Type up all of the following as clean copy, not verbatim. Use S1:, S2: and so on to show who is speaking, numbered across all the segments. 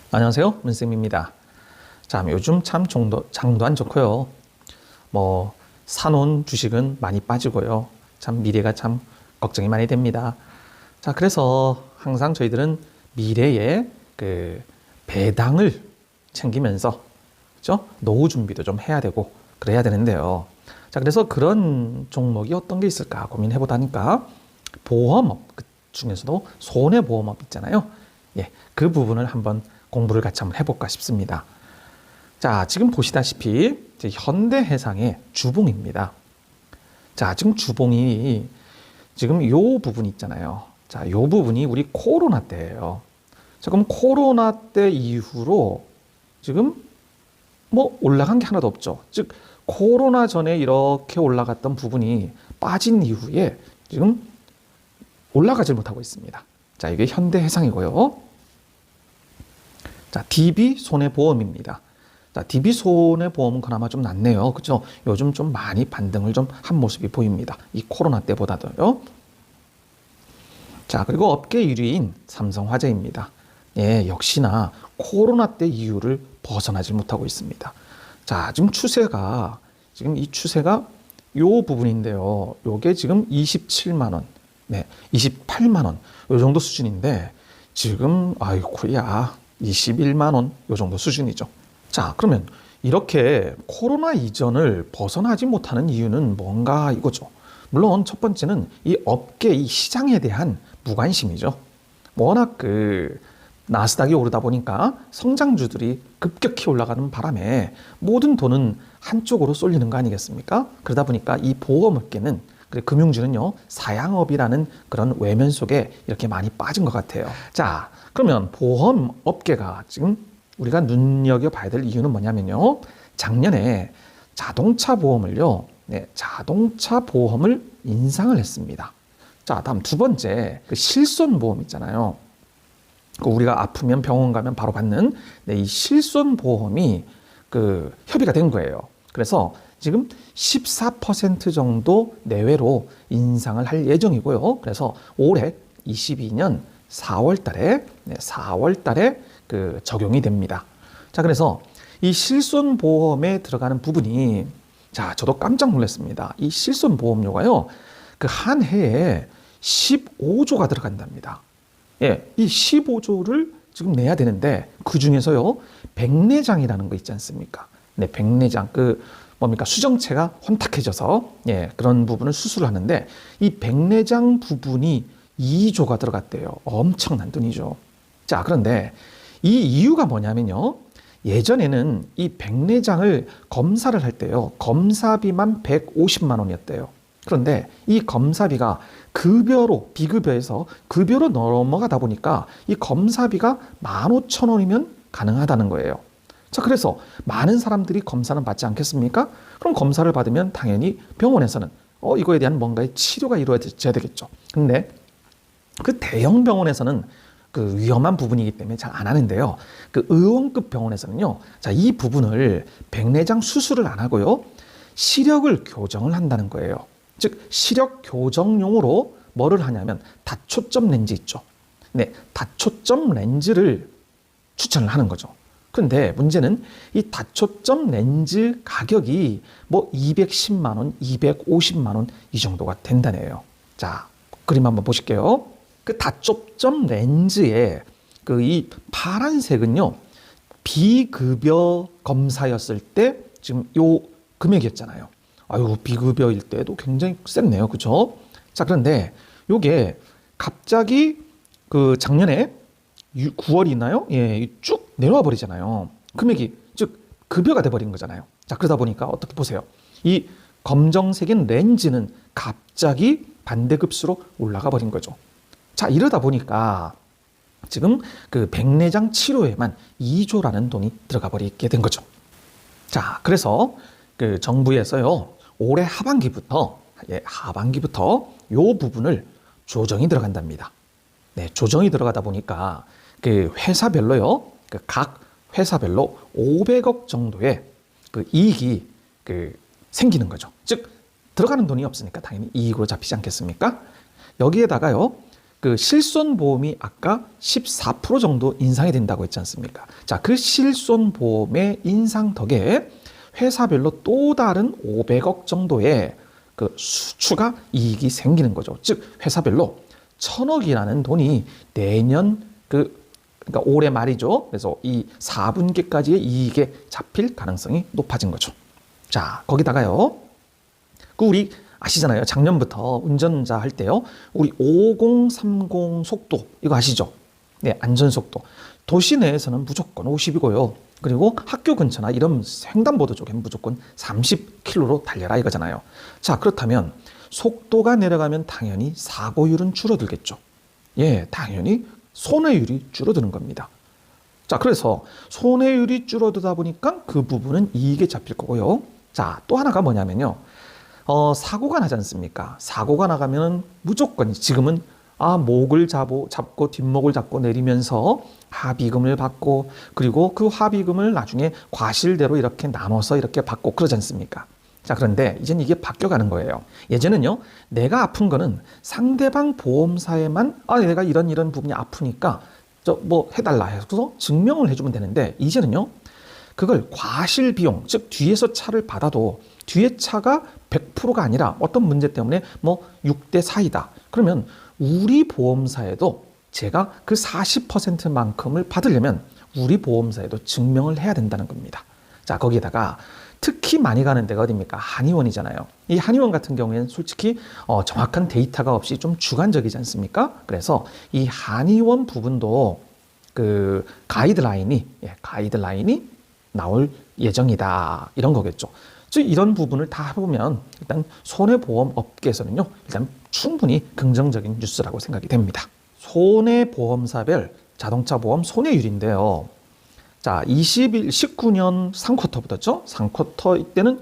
S1: 안녕하세요, 문쌤입니다. 자, 요즘 참 장도 안 좋고요. 사놓은 주식은 많이 빠지고요. 참 미래가 참 걱정이 많이 됩니다. 자, 그래서 항상 저희들은 미래에 그 배당을 챙기면서, 그죠? 노후 준비도 좀 해야 되고 그래야 되는데요. 자, 그래서 그런 종목이 어떤 게 있을까 고민해 보다니까 보험업, 그 중에서도 손해보험업 있잖아요. 예, 그 부분을 한번 공부를 같이 한번 해볼까 싶습니다. 자, 지금 보시다시피 현대해상의 주봉입니다. 자, 지금 주봉이 지금 요 부분 있잖아요. 자, 요 부분이 우리 코로나 때예요. 자, 그럼 코로나 때 이후로 지금 올라간 게 하나도 없죠. 즉 코로나 전에 이렇게 올라갔던 부분이 빠진 이후에 지금 올라가질 못하고 있습니다. 자, 이게 현대해상이고요. 자, DB 손해보험입니다. 자, DB 손해보험은 그나마 좀 낫네요. 그죠? 요즘 좀 많이 반등을 좀 한 모습이 보입니다. 이 코로나 때보다도요. 자, 그리고 업계 1위인 삼성화재입니다. 예, 역시나 코로나 때 이유를 벗어나지 못하고 있습니다. 자, 지금 이 추세가 요 부분인데요. 요게 지금 27만 원, 네, 28만 원, 요 정도 수준인데 지금 아이고야 21만 원 요 정도 수준이죠. 자, 그러면 이렇게 코로나 이전을 벗어나지 못하는 이유는 뭔가 이거죠. 물론 첫 번째는 이 업계, 이 시장에 대한 무관심이죠. 워낙 나스닥이 오르다 보니까 성장주들이 급격히 올라가는 바람에 모든 돈은 한쪽으로 쏠리는 거 아니겠습니까? 그러다 보니까 이 보험업계는, 그리고 금융주는요, 사양업이라는 그런 외면 속에 이렇게 많이 빠진 것 같아요. 자, 그러면 보험업계가 지금 우리가 눈여겨봐야 될 이유는 뭐냐면요. 작년에 자동차 보험을요, 자동차 보험을 인상을 했습니다. 자, 다음 두 번째, 실손보험 있잖아요. 우리가 아프면 병원 가면 바로 받는 이 실손보험이 협의가 된 거예요. 그래서 지금 14% 정도 내외로 인상을 할 예정이고요. 그래서 올해 22년 4월 달에 적용이 됩니다. 자, 그래서 이 실손보험에 들어가는 부분이, 자, 저도 깜짝 놀랐습니다. 이 실손보험료가요, 한 해에 15조가 들어간답니다. 예, 이 15조를 지금 내야 되는데, 그 중에서요, 백내장이라는 거 있지 않습니까? 네, 백내장, 수정체가 혼탁해져서, 예, 그런 부분을 수술을 하는데, 이 백내장 부분이 2조가 들어갔대요. 엄청난 돈이죠. 자, 그런데 이 이유가 뭐냐면요. 예전에는 이 백내장을 검사를 할 때요, 검사비만 150만 원이었대요. 그런데 이 검사비가 비급여에서 급여로 넘어가다 보니까 이 검사비가 15,000원이면 가능하다는 거예요. 자, 그래서 많은 사람들이 검사는 받지 않겠습니까? 그럼 검사를 받으면 당연히 병원에서는 이거에 대한 뭔가의 치료가 이루어져야 되겠죠. 근데 대형 병원에서는 위험한 부분이기 때문에 잘 안 하는데요. 의원급 병원에서는요, 자, 이 부분을 백내장 수술을 안 하고요, 시력을 교정을 한다는 거예요. 즉, 시력 교정용으로 뭐를 하냐면 다초점 렌즈 있죠. 네, 다초점 렌즈를 추천을 하는 거죠. 그런데 문제는 이 다초점 렌즈 가격이 210만 원, 250만 원 이 정도가 된다네요. 자, 그림 한번 보실게요. 다초점 렌즈의 이 파란색은요, 비급여 검사였을 때 지금 요 금액이었잖아요. 아유, 비급여일 때도 굉장히 셌네요. 그죠? 자, 그런데 요게 갑자기 작년에 9월이나요? 예, 쭉 내려와 버리잖아요. 금액이, 즉, 급여가 돼버린 거잖아요. 자, 그러다 보니까 어떻게 보세요? 이 검정색인 렌즈는 갑자기 반대급수로 올라가 버린 거죠. 자, 이러다 보니까 지금 백내장 치료에만 2조라는 돈이 들어가 버리게 된 거죠. 자, 그래서 정부에서요, 올해 하반기부터 요 부분을 조정이 들어간답니다. 네, 조정이 들어가다 보니까 회사별로요, 각 회사별로 500억 정도의 이익이 생기는 거죠. 즉, 들어가는 돈이 없으니까 당연히 이익으로 잡히지 않겠습니까? 여기에다가요, 그 실손보험이 아까 14% 정도 인상이 된다고 했지 않습니까? 자, 그 실손보험의 인상 덕에 회사별로 또 다른 500억 정도의 그 추가 이익이 생기는 거죠. 즉 회사별로 1,000억이라는 돈이 내년 그러니까 올해 말이죠. 그래서 이 4분기까지의 이익에 잡힐 가능성이 높아진 거죠. 자, 거기다가요. 우리 아시잖아요. 작년부터 운전자 할 때요. 우리 5030 속도 이거 아시죠? 네, 안전속도. 도시 내에서는 무조건 50이고요. 그리고 학교 근처나 이런 횡단보도 쪽엔 무조건 30km로 달려라 이거잖아요. 자, 그렇다면 속도가 내려가면 당연히 사고율은 줄어들겠죠. 예, 당연히 손해율이 줄어드는 겁니다. 자, 그래서 손해율이 줄어들다 보니까 그 부분은 이익에 잡힐 거고요. 자, 또 하나가 뭐냐면요. 사고가 나지 않습니까? 사고가 나가면 무조건 지금은 목을 잡고 뒷목을 잡고 내리면서 합의금을 받고 그리고 그 합의금을 나중에 과실대로 이렇게 나눠서 이렇게 받고 그러지 않습니까? 자, 그런데 이젠 이게 바뀌어가는 거예요. 예전은요, 내가 아픈 거는 상대방 보험사에만 내가 이런 부분이 아프니까 뭐 해달라 해서 증명을 해주면 되는데 이제는요, 그걸 과실 비용, 즉 뒤에서 차를 받아도 뒤에 차가 100%가 아니라 어떤 문제 때문에 뭐 6대 4이다. 그러면 우리 보험사에도 제가 그 40%만큼을 받으려면 우리 보험사에도 증명을 해야 된다는 겁니다. 자, 거기에다가 특히 많이 가는 데가 어디입니까? 한의원이잖아요. 이 한의원 같은 경우에는 솔직히 정확한 데이터가 없이 좀 주관적이지 않습니까? 그래서 이 한의원 부분도 그 가이드라인이 나올 예정이다. 이런 거겠죠. 즉 이런 부분을 다 해보면 일단 손해보험 업계에서는요, 일단 충분히 긍정적인 뉴스라고 생각이 됩니다. 손해보험사별 자동차 보험 손해율인데요. 자, 19년 3쿼터부터죠. 3쿼터 이때는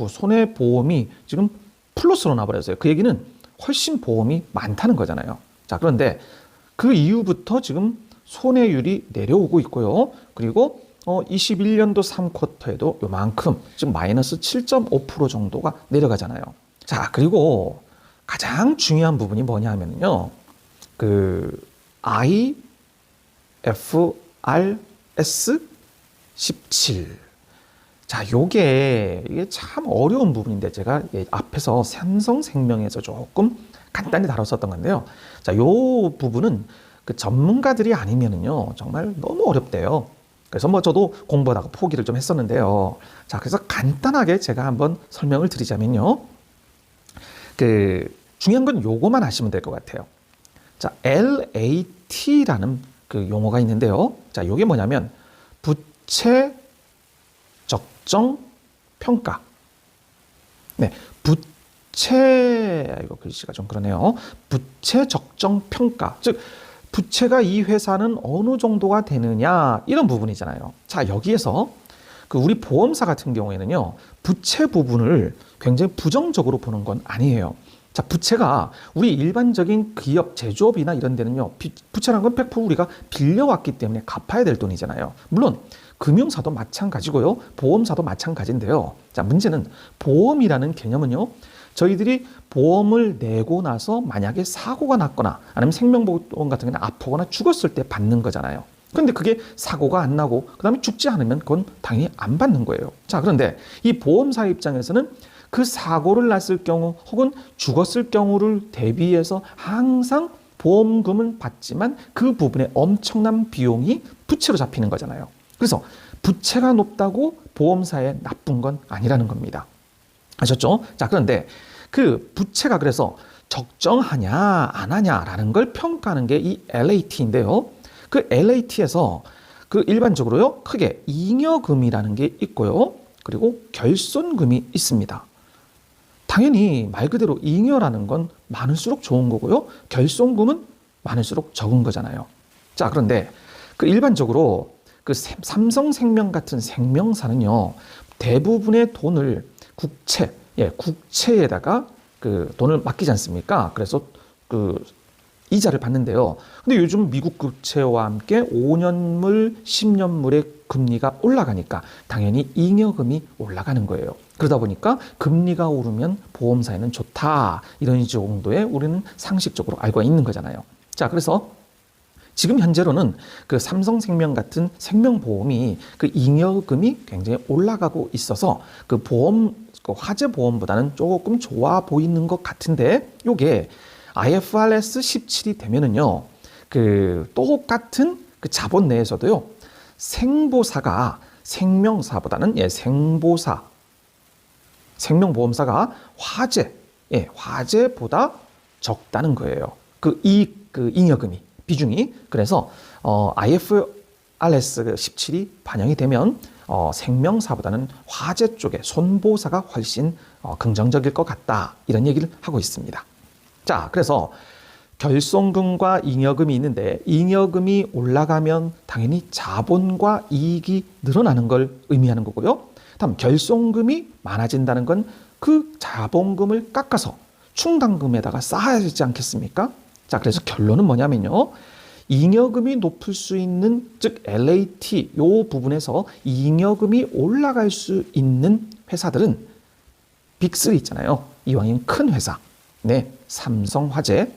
S1: 손해보험이 지금 플러스로 나버렸어요. 그 얘기는 훨씬 보험이 많다는 거잖아요. 자, 그런데 그 이후부터 지금 손해율이 내려오고 있고요. 그리고 21년도 3쿼터에도 요만큼 지금 마이너스 7.5% 정도가 내려가잖아요. 자, 그리고 가장 중요한 부분이 뭐냐 하면요. 그 IFRS 17. 자, 이게 참 어려운 부분인데 제가 앞에서 삼성생명에서 조금 간단히 다뤘었던 건데요. 자, 요 부분은 그 전문가들이 아니면은요, 정말 너무 어렵대요. 그래서 저도 공부하다가 포기를 좀 했었는데요. 자, 그래서 간단하게 제가 한번 설명을 드리자면요. 그 중요한 건 요거만 하시면 될 것 같아요. 자, LAT라는 그 용어가 있는데요. 자, 요게 뭐냐면 부채 적정 평가. 네, 이거 글씨가 좀 그러네요. 부채 적정 평가. 즉 부채가 이 회사는 어느 정도가 되느냐 이런 부분이잖아요. 자, 여기에서 그 우리 보험사 같은 경우에는요, 부채 부분을 굉장히 부정적으로 보는 건 아니에요. 자, 부채가 우리 일반적인 기업, 제조업이나 이런 데는요, 부채라는 건 100% 우리가 빌려왔기 때문에 갚아야 될 돈이잖아요. 물론 금융사도 마찬가지고요, 보험사도 마찬가지인데요. 자, 문제는 보험이라는 개념은요, 저희들이 보험을 내고 나서 만약에 사고가 났거나 아니면 생명보험 같은 경우는 아프거나 죽었을 때 받는 거잖아요. 그런데 그게 사고가 안 나고 그 다음에 죽지 않으면 그건 당연히 안 받는 거예요. 자, 그런데 이 보험사 입장에서는 그 사고를 났을 경우 혹은 죽었을 경우를 대비해서 항상 보험금을 받지만 그 부분에 엄청난 비용이 부채로 잡히는 거잖아요. 그래서 부채가 높다고 보험사에 나쁜 건 아니라는 겁니다. 아셨죠? 자, 그런데 그 부채가 그래서 적정하냐 안 하냐라는 걸 평가하는 게 이 LAT인데요. 그 LAT에서 그 일반적으로요, 크게 잉여금이라는 게 있고요. 그리고 결손금이 있습니다. 당연히 말 그대로 잉여라는 건 많을수록 좋은 거고요. 결손금은 많을수록 적은 거잖아요. 자, 그런데 그 일반적으로 그 삼성생명 같은 생명사는요, 대부분의 돈을 국채에다가 그 돈을 맡기지 않습니까? 그래서 그 이자를 받는데요. 근데 요즘 미국 국채와 함께 5년물, 10년물의 금리가 올라가니까 당연히 잉여금이 올라가는 거예요. 그러다 보니까 금리가 오르면 보험사에는 좋다. 이런 정도의 우리는 상식적으로 알고 있는 거잖아요. 자, 그래서 지금 현재로는 그 삼성생명 같은 생명보험이 그 잉여금이 굉장히 올라가고 있어서 그 보험, 그 화재보험보다는 조금 좋아 보이는 것 같은데, 요게 IFRS 17이 되면은요, 그 똑같은 그 자본 내에서도요, 생보사가 생명사보다는 생명보험사가 화재보다 적다는 거예요. 그 잉여금이 비중이. 그래서 IFRS 17이 반영이 되면 생명사보다는 화재 쪽에 손보사가 훨씬 긍정적일 것 같다, 이런 얘기를 하고 있습니다. 자, 그래서 결손금과 잉여금이 있는데, 잉여금이 올라가면 당연히 자본과 이익이 늘어나는 걸 의미하는 거고요. 다음 결손금이 많아진다는 건 그 자본금을 깎아서 충당금에다가 쌓아야 되지 않겠습니까? 자, 그래서 결론은 뭐냐면요, 잉여금이 높을 수 있는, 즉 LAT 요 부분에서 잉여금이 올라갈 수 있는 회사들은 빅3 있잖아요. 이왕이면 큰 회사. 네, 삼성화재,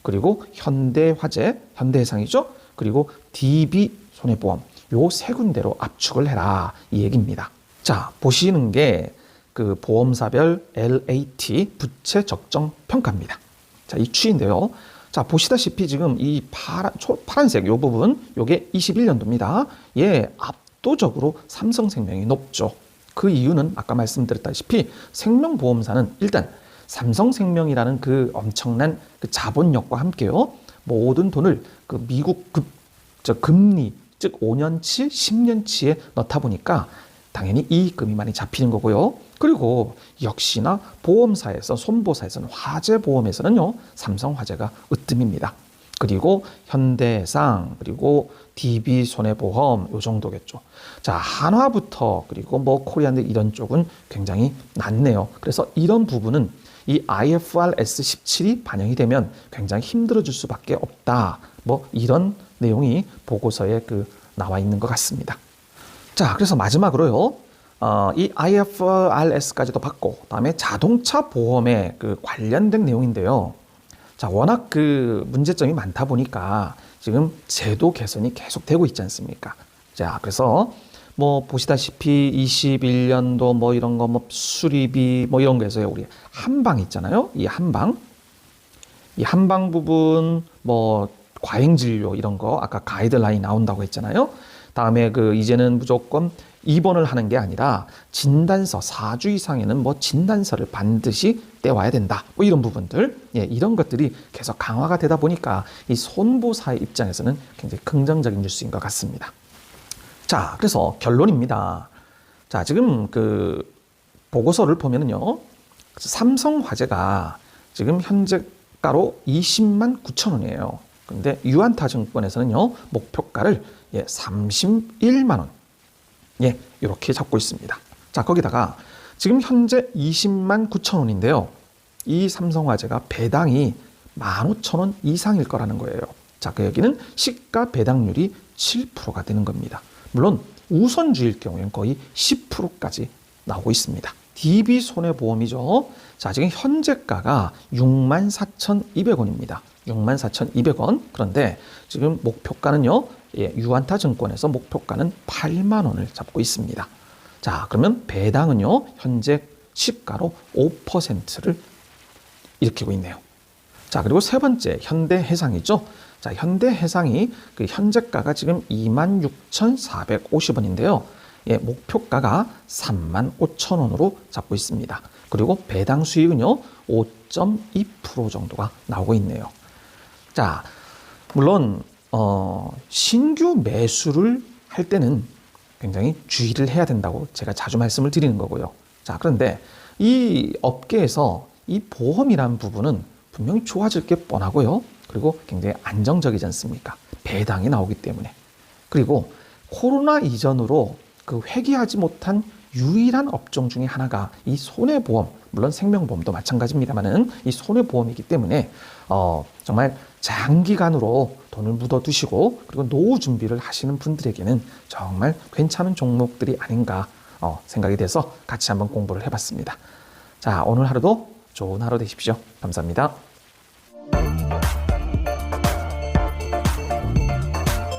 S1: 그리고 현대화재, 현대해상이죠. 그리고 DB손해보험, 요 세 군데로 압축을 해라, 이 얘기입니다. 자, 보시는 게 그 보험사별 LAT 부채 적정 평가입니다. 자, 이 추인데요. 자, 보시다시피 지금 이 파란색 요 부분, 요게 21년도입니다. 예, 압도적으로 삼성생명이 높죠. 그 이유는 아까 말씀드렸다시피 생명보험사는 일단 삼성생명이라는 그 엄청난 그 자본력과 함께요, 모든 돈을 그 미국 금리, 즉 5년치, 10년치에 넣다 보니까 당연히 이익금이 많이 잡히는 거고요. 그리고 역시나 보험사에서, 손보사에서는, 화재보험에서는요, 삼성화재가 으뜸입니다. 그리고 현대해상, 그리고 DB손해보험, 요 정도겠죠. 자, 한화부터 그리고 뭐 코리안드 이런 쪽은 굉장히 낮네요. 그래서 이런 부분은 이 IFRS 17이 반영이 되면 굉장히 힘들어질 수밖에 없다, 뭐 이런 내용이 보고서에 나와 있는 것 같습니다. 자, 그래서 마지막으로요, 이 IFRS까지도 받고, 다음에 자동차 보험에 관련된 내용인데요. 자, 워낙 문제점이 많다 보니까 지금 제도 개선이 계속 되고 있지 않습니까? 자, 그래서 뭐 보시다시피 21년도 뭐 이런 거 뭐 수리비 뭐 이런 거에서요, 우리 한방 있잖아요. 이 한방 부분 뭐 과잉 진료 이런 거 아까 가이드라인 나온다고 했잖아요. 다음에 이제는 무조건 입원을 하는 게 아니라 진단서 4주 이상에는 뭐 진단서를 반드시 떼와야 된다, 뭐 이런 부분들, 예, 이런 것들이 계속 강화가 되다 보니까 이 손보사의 입장에서는 굉장히 긍정적인 뉴스인 것 같습니다. 자, 그래서 결론입니다. 자, 지금 보고서를 보면은요, 삼성화재가 지금 현재가로 20만 9천 원이에요. 근데 유안타증권에서는요, 목표가를 31만 원, 예, 이렇게 잡고 있습니다. 자, 거기다가 지금 현재 20만 9천 원인데요. 이 삼성화재가 배당이 15,000원 이상일 거라는 거예요. 자, 그 여기는 시가 배당률이 7%가 되는 겁니다. 물론 우선주일 경우에는 거의 10%까지 나오고 있습니다. DB손해보험이죠. 자, 지금 현재가가 64,200원입니다. 64,200원. 그런데 지금 목표가는요, 유안타증권에서 목표가는 8만 원을 잡고 있습니다. 자, 그러면 배당은요, 현재 시가로 5%를 일으키고 있네요. 자, 그리고 세 번째 현대해상이죠. 자, 현대해상이 현재가가 지금 26,450원인데요. 예, 목표가가 35,000원으로 잡고 있습니다. 그리고 배당 수익은요, 5.2% 정도가 나오고 있네요. 자, 물론 신규 매수를 할 때는 굉장히 주의를 해야 된다고 제가 자주 말씀을 드리는 거고요. 자, 그런데 이 업계에서 이 보험이라는 부분은 분명히 좋아질 게 뻔하고요. 그리고 굉장히 안정적이지 않습니까? 배당이 나오기 때문에. 그리고 코로나 이전으로 회귀하지 못한 유일한 업종 중에 하나가 이 손해보험, 물론 생명보험도 마찬가지입니다만은 이 손해보험이기 때문에 정말 장기간으로 돈을 묻어두시고 그리고 노후 준비를 하시는 분들에게는 정말 괜찮은 종목들이 아닌가 생각이 돼서 같이 한번 공부를 해봤습니다. 자, 오늘 하루도 좋은 하루 되십시오. 감사합니다.